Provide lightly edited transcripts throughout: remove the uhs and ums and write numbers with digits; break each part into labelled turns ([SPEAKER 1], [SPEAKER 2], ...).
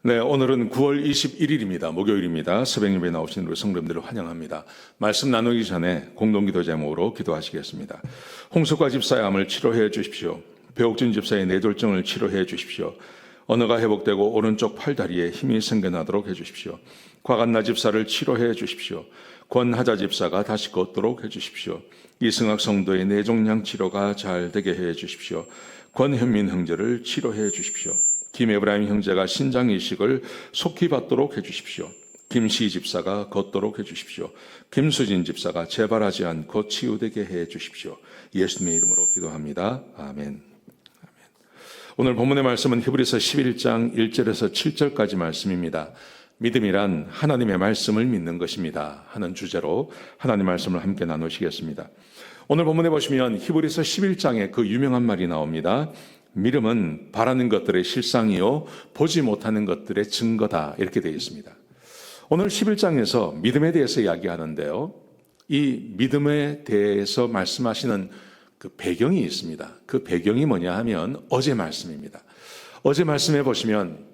[SPEAKER 1] 네, 오늘은 9월 21일입니다. 목요일입니다. 새벽 예배에 나오신 우리 성도님들을 환영합니다. 말씀 나누기 전에 공동기도 제목으로 기도하시겠습니다. 홍석화 집사의 암을 치료해 주십시오. 배옥준 집사의 뇌졸중을 치료해 주십시오. 언어가 회복되고 오른쪽 팔다리에 힘이 생겨나도록 해주십시오. 곽한나 집사를 치료해 주십시오. 권하자 집사가 다시 걷도록 해주십시오. 이승학 성도의 뇌종양 치료가 잘 되게 해 주십시오. 권현민 형제를 치료해 주십시오. 김에브라임 형제가 신장 이식을 속히 받도록 해주십시오. 김시 집사가 걷도록 해주십시오. 김수진 집사가 재발하지 않고 치유되게 해주십시오. 예수님의 이름으로 기도합니다. 아멘. 오늘 본문의 말씀은 히브리서 11장 1절에서 7절까지 말씀입니다. 믿음이란 하나님의 말씀을 믿는 것입니다 하는 주제로 하나님 말씀을 함께 나누시겠습니다. 오늘 본문에 보시면 히브리서 11장에 그 유명한 말이 나옵니다. 믿음은 바라는 것들의 실상이요 보지 못하는 것들의 증거다, 이렇게 되어 있습니다. 오늘 11장에서 믿음에 대해서 이야기하는데요, 이 믿음에 대해서 말씀하시는 그 배경이 있습니다. 그 배경이 뭐냐 하면 어제 말씀입니다. 어제 말씀에 보시면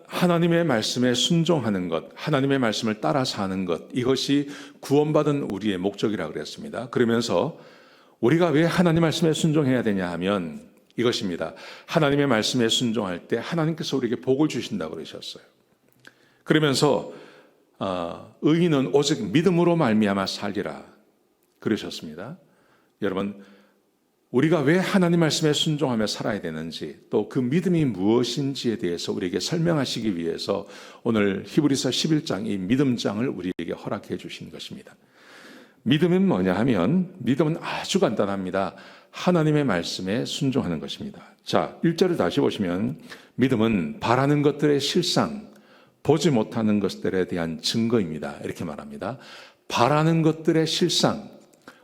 [SPEAKER 1] 하나님의 말씀에 순종하는 것, 하나님의 말씀을 따라 사는 것, 이것이 구원받은 우리의 목적이라고 그랬습니다. 그러면서 우리가 왜 하나님 말씀에 순종해야 되냐 하면 이것입니다. 하나님의 말씀에 순종할 때 하나님께서 우리에게 복을 주신다고 그러셨어요. 그러면서 의인은 오직 믿음으로 말미암아 살리라 그러셨습니다. 여러분, 우리가 왜 하나님 말씀에 순종하며 살아야 되는지, 또 그 믿음이 무엇인지에 대해서 우리에게 설명하시기 위해서 오늘 히브리서 11장 이 믿음장을 우리에게 허락해 주신 것입니다. 믿음은 뭐냐 하면 믿음은 아주 간단합니다. 하나님의 말씀에 순종하는 것입니다. 자, 1절을 다시 보시면 믿음은 바라는 것들의 실상, 보지 못하는 것들에 대한 증거입니다. 이렇게 말합니다. 바라는 것들의 실상,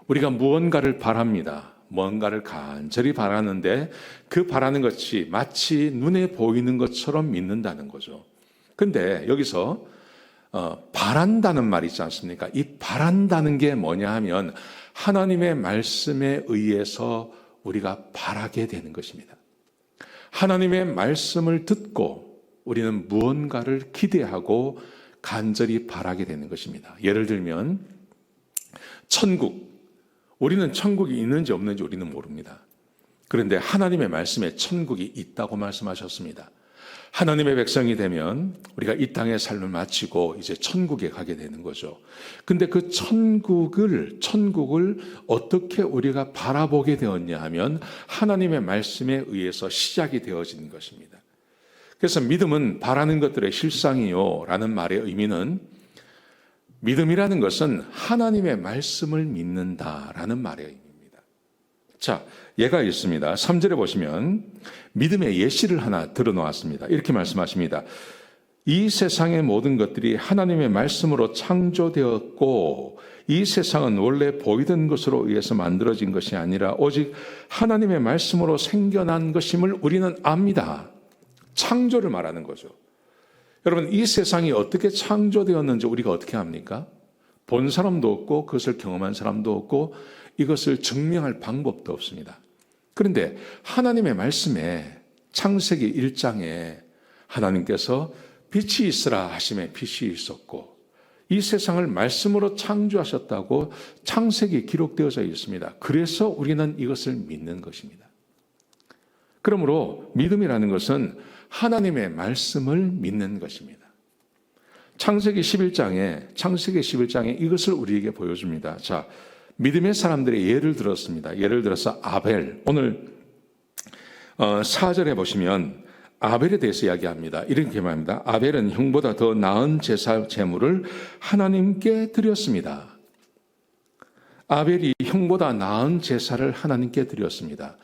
[SPEAKER 1] 우리가 무언가를 바랍니다. 뭔가를 간절히 바라는데 그 바라는 것이 마치 눈에 보이는 것처럼 믿는다는 거죠. 근데 여기서 바란다는 말이 있지 않습니까? 이 바란다는 게 뭐냐 하면 하나님의 말씀에 의해서 우리가 바라게 되는 것입니다. 하나님의 말씀을 듣고 우리는 무언가를 기대하고 간절히 바라게 되는 것입니다. 예를 들면 천국, 우리는 천국이 있는지 없는지 우리는 모릅니다. 그런데 하나님의 말씀에 천국이 있다고 말씀하셨습니다. 하나님의 백성이 되면 우리가 이 땅의 삶을 마치고 이제 천국에 가게 되는 거죠. 근데 그 천국을 어떻게 우리가 바라보게 되었냐 하면 하나님의 말씀에 의해서 시작이 되어진 것입니다. 그래서 믿음은 바라는 것들의 실상이요 라는 말의 의미는, 믿음이라는 것은 하나님의 말씀을 믿는다라는 말의 의미입니다. 자, 예가 있습니다. 3절에 보시면 믿음의 예시를 하나 들어놓았습니다. 이렇게 말씀하십니다. 이 세상의 모든 것들이 하나님의 말씀으로 창조되었고 이 세상은 원래 보이던 것으로 의해서 만들어진 것이 아니라 오직 하나님의 말씀으로 생겨난 것임을 우리는 압니다. 창조를 말하는 거죠. 여러분, 이 세상이 어떻게 창조되었는지 우리가 어떻게 합니까? 본 사람도 없고 그것을 경험한 사람도 없고 이것을 증명할 방법도 없습니다. 그런데 하나님의 말씀에 창세기 1장에 하나님께서 빛이 있으라 하심에 빛이 있었고 이 세상을 말씀으로 창조하셨다고 창세기에 기록되어져 있습니다. 그래서 우리는 이것을 믿는 것입니다. 그러므로 믿음이라는 것은 하나님의 말씀을 믿는 것입니다. 창세기 11장에 이것을 우리에게 보여줍니다. 자, 믿음의 사람들의 예를 들었습니다. 예를 들어서 아벨, 오늘 4절에 보시면 아벨에 대해서 이야기합니다. 이렇게 말합니다. 아벨은 형보다 더 나은 제사 제물을 하나님께 드렸습니다. 아벨이 형보다 나은 제사를 하나님께 드렸습니다.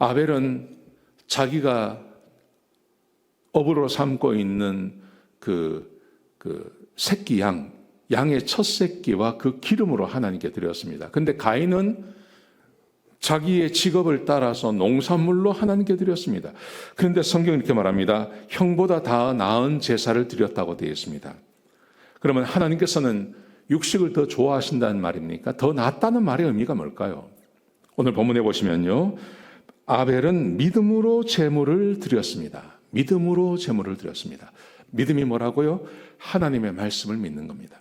[SPEAKER 1] 아벨은 자기가 업으로 삼고 있는 그 새끼 양의 첫 새끼와 그 기름으로 하나님께 드렸습니다. 근데 가인은 자기의 직업을 따라서 농산물로 하나님께 드렸습니다. 그런데 성경은 이렇게 말합니다. 형보다 더 나은 제사를 드렸다고 되어 있습니다. 그러면 하나님께서는 육식을 더 좋아하신다는 말입니까? 더 낫다는 말의 의미가 뭘까요? 오늘 본문에 보시면요, 아벨은 믿음으로 제물을 드렸습니다. 믿음으로 제물을 드렸습니다. 믿음이 뭐라고요? 하나님의 말씀을 믿는 겁니다.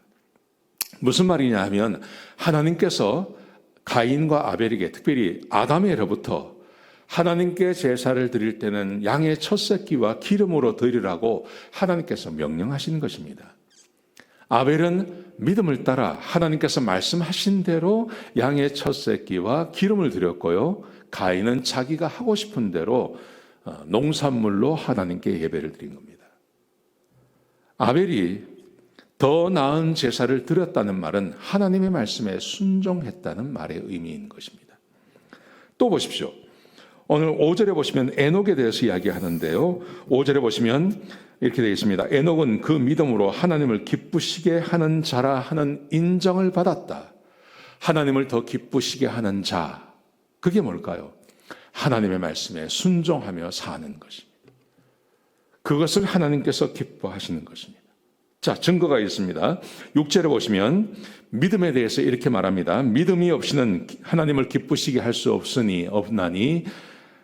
[SPEAKER 1] 무슨 말이냐 하면 하나님께서 가인과 아벨에게, 특별히 아담에게로부터 하나님께 제사를 드릴 때는 양의 첫 새끼와 기름으로 드리라고 하나님께서 명령하시는 것입니다. 아벨은 믿음을 따라 하나님께서 말씀하신 대로 양의 첫 새끼와 기름을 드렸고요. 가인은 자기가 하고 싶은 대로 농산물로 하나님께 예배를 드린 겁니다. 아벨이 더 나은 제사를 드렸다는 말은 하나님의 말씀에 순종했다는 말의 의미인 것입니다. 또 보십시오. 오늘 5절에 보시면 에녹에 대해서 이야기하는데요. 5절에 보시면 이렇게 되어 있습니다. 에녹은 그 믿음으로 하나님을 기쁘시게 하는 자라 하는 인정을 받았다. 하나님을 더 기쁘시게 하는 자. 그게 뭘까요? 하나님의 말씀에 순종하며 사는 것입니다. 그것을 하나님께서 기뻐하시는 것입니다. 자, 증거가 있습니다. 6절에 보시면 믿음에 대해서 이렇게 말합니다. 믿음이 없이는 하나님을 기쁘시게 할 수 없나니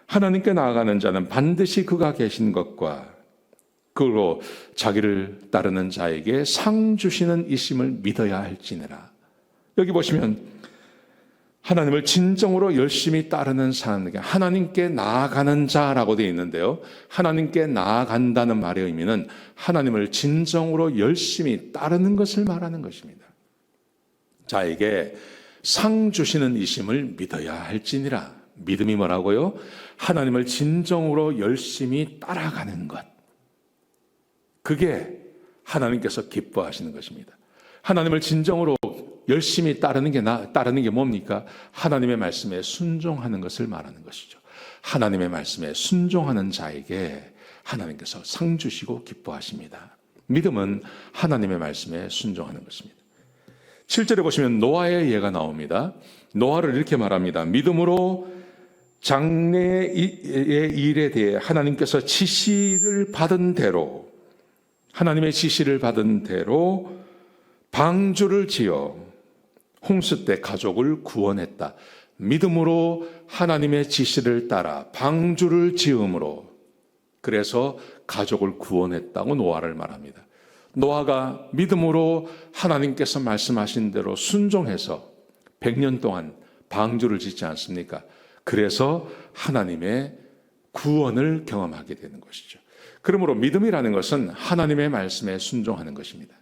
[SPEAKER 1] 하나님께 나아가는 자는 반드시 그가 계신 것과 그로 자기를 따르는 자에게 상 주시는 이심을 믿어야 할지니라. 여기 보시면 하나님을 진정으로 열심히 따르는 사람에게 하나님께 나아가는 자라고 되어 있는데요. 하나님께 나아간다는 말의 의미는 하나님을 진정으로 열심히 따르는 것을 말하는 것입니다. 자에게 상 주시는 이심을 믿어야 할지니라. 믿음이 뭐라고요? 하나님을 진정으로 열심히 따라가는 것. 그게 하나님께서 기뻐하시는 것입니다. 하나님을 진정으로 열심히 따르는 게 뭡니까? 하나님의 말씀에 순종하는 것을 말하는 것이죠. 하나님의 말씀에 순종하는 자에게 하나님께서 상 주시고 기뻐하십니다. 믿음은 하나님의 말씀에 순종하는 것입니다. 7절에 보시면 노아의 예가 나옵니다. 노아를 이렇게 말합니다. 믿음으로 장래의 일에 대해 하나님께서 지시를 받은 대로, 하나님의 지시를 받은 대로 방주를 지어 홍수 때 가족을 구원했다. 믿음으로 하나님의 지시를 따라 방주를 지음으로 그래서 가족을 구원했다고 노아를 말합니다. 노아가 믿음으로 하나님께서 말씀하신 대로 순종해서 100년 동안 방주를 짓지 않습니까? 그래서 하나님의 구원을 경험하게 되는 것이죠. 그러므로 믿음이라는 것은 하나님의 말씀에 순종하는 것입니다.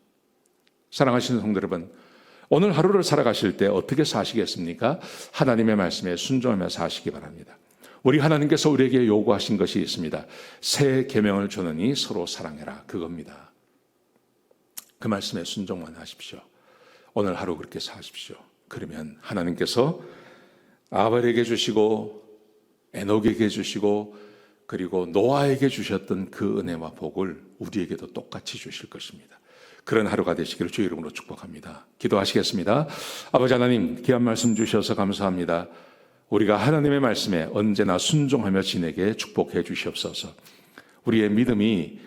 [SPEAKER 1] 사랑하시는 성도 여러분, 오늘 하루를 살아가실 때 어떻게 사시겠습니까? 하나님의 말씀에 순종하며 사시기 바랍니다. 우리 하나님께서 우리에게 요구하신 것이 있습니다. 새 계명을 주느니 서로 사랑해라. 그겁니다. 그 말씀에 순종만 하십시오. 오늘 하루 그렇게 사십시오. 그러면 하나님께서 아벨에게 주시고 에녹에게 주시고 그리고 노아에게 주셨던 그 은혜와 복을 우리에게도 똑같이 주실 것입니다. 그런 하루가 되시기를 주의 이름으로 축복합니다. 기도하시겠습니다. 아버지 하나님, 귀한 말씀 주셔서 감사합니다. 우리가 하나님의 말씀에 언제나 순종하며 지내게 축복해 주시옵소서. 우리의 믿음이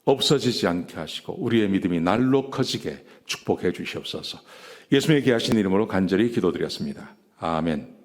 [SPEAKER 1] 없어지지 않게 하시고 우리의 믿음이 날로 커지게 축복해 주시옵소서. 예수님의 귀하신 이름으로 간절히 기도드렸습니다. 아멘.